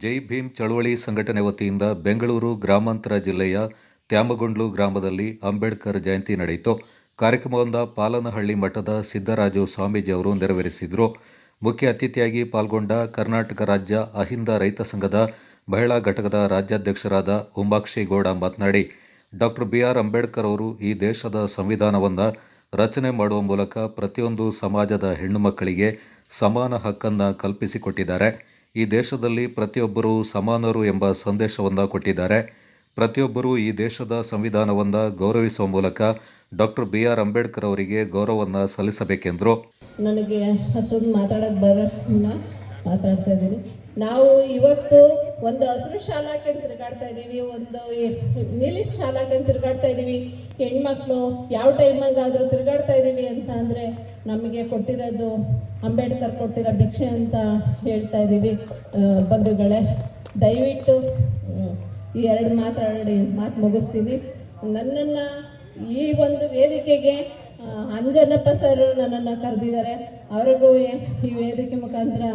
ಜೈ ಭೀಮ್ ಚಳವಳಿ ಸಂಘಟನೆ ವತಿಯಿಂದ ಬೆಂಗಳೂರು ಗ್ರಾಮಾಂತರ ಜಿಲ್ಲೆಯ ತ್ಯಾಮಗೊಂಡ್ಲು ಗ್ರಾಮದಲ್ಲಿ ಅಂಬೇಡ್ಕರ್ ಜಯಂತಿ ನಡೆಯಿತು. ಕಾರ್ಯಕ್ರಮವನ್ನು ಪಾಲನಹಳ್ಳಿ ಮಠದ ಸಿದ್ದರಾಜು ಸ್ವಾಮೀಜಿ ಅವರು ನೆರವೇರಿಸಿದರು. ಮುಖ್ಯ ಅತಿಥಿಯಾಗಿ ಪಾಲ್ಗೊಂಡ ಕರ್ನಾಟಕ ರಾಜ್ಯ ಅಹಿಂದ ರೈತ ಸಂಘದ ಮಹಿಳಾ ಘಟಕದ ರಾಜ್ಯಾಧ್ಯಕ್ಷರಾದ ಉಮಾಕ್ಷಿ ಗೌಡ ಮಾತನಾಡಿ, ಡಾಕ್ಟರ್ ಬಿ.ಆರ್. ಅಂಬೇಡ್ಕರ್ ಅವರು ಈ ದೇಶದ ಸಂವಿಧಾನವನ್ನು ರಚನೆ ಮಾಡುವ ಮೂಲಕ ಪ್ರತಿಯೊಂದು ಸಮಾಜದ ಹೆಣ್ಣು ಮಕ್ಕಳಿಗೆ ಸಮಾನ ಹಕ್ಕನ್ನು ಕಲ್ಪಿಸಿಕೊಟ್ಟಿದ್ದಾರೆ. ಈ ದೇಶದಲ್ಲಿ ಪ್ರತಿಯೊಬ್ಬರೂ ಸಮಾನರು ಎಂಬ ಸಂದೇಶವನ್ನು ಕೊಟ್ಟಿದ್ದಾರೆ. ಪ್ರತಿಯೊಬ್ಬರೂ ಈ ದೇಶದ ಸಂವಿಧಾನವನ್ನು ಗೌರವಿಸುವ ಮೂಲಕ ಡಾಕ್ಟರ್ ಬಿ.ಆರ್. ಅಂಬೇಡ್ಕರ್ ಅವರಿಗೆ ಗೌರವವನ್ನು ಸಲ್ಲಿಸಬೇಕೆಂದರು. ನನಗೆ ಅಷ್ಟೊಂದು ಮಾತಾಡ್ತಾ ಇದ್ದೀನಿ. ನಾವು ಇವತ್ತು ಒಂದು ಹಸಿರು ಶಾಲೆ ಹಾಕೊಂಡು ತಿರುಗಾಡ್ತಾ ಇದ್ದೀವಿ, ಒಂದು ನೀಲಿ ಶಾಲೆ ಹಾಕೊಂಡು ತಿರುಗಾಡ್ತಾ ಇದ್ದೀವಿ. ಹೆಣ್ಮಕ್ಳು ಯಾವ ಟೈಮಾಗಾದರೂ ತಿರುಗಾಡ್ತಾ ಇದ್ದೀವಿ ಅಂತ ಅಂದರೆ ನಮಗೆ ಕೊಟ್ಟಿರೋದು ಅಂಬೇಡ್ಕರ್ ಕೊಟ್ಟಿರೋ ಭಿಕ್ಷೆ ಅಂತ ಹೇಳ್ತಾ ಇದ್ದೀವಿ. ಬಂಧುಗಳೇ, ದಯವಿಟ್ಟು ಈ ಎರಡು ಮಾತು ಮುಗಿಸ್ತೀನಿ. ನನ್ನನ್ನು ಈ ಒಂದು ವೇದಿಕೆಗೆ ಅಂಜನಪ್ಪ ಸರ್ ನನ್ನನ್ನು ಕರೆದಿದ್ದಾರೆ. ಅವರಿಗೂ ಈ ವೇದಿಕೆ ಮುಖಾಂತರ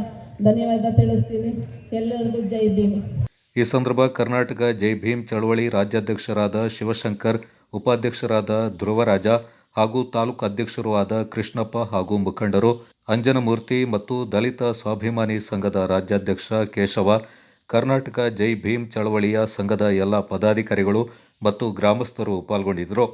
ಧನ್ಯವಾದ ತಿಳಿಸ್ತೀನಿ. ಎಲ್ಲರಿಗೂ ಜೈ ಭೀಮ್. ಈ ಸಂದರ್ಭ ಕರ್ನಾಟಕ ಜೈ ಭೀಮ್ ಚಳವಳಿ ರಾಜ್ಯಾಧ್ಯಕ್ಷರಾದ ಶಿವಶಂಕರ್, ಉಪಾಧ್ಯಕ್ಷರಾದ ಧ್ರುವರಾಜ ಹಾಗೂ ತಾಲೂಕು ಅಧ್ಯಕ್ಷರೂ ಆದ ಕೃಷ್ಣಪ್ಪ ಹಾಗೂ ಮುಖಂಡರು, ಅಂಜನಮೂರ್ತಿ ಮತ್ತು ದಲಿತ ಸ್ವಾಭಿಮಾನಿ ಸಂಘದ ರಾಜ್ಯಾಧ್ಯಕ್ಷ ಕೇಶವ, ಕರ್ನಾಟಕ ಜೈ ಭೀಮ್ ಚಳವಳಿಯ ಸಂಘದ ಎಲ್ಲ ಪದಾಧಿಕಾರಿಗಳು ಮತ್ತು ಗ್ರಾಮಸ್ಥರು ಪಾಲ್ಗೊಂಡಿದ್ದರು.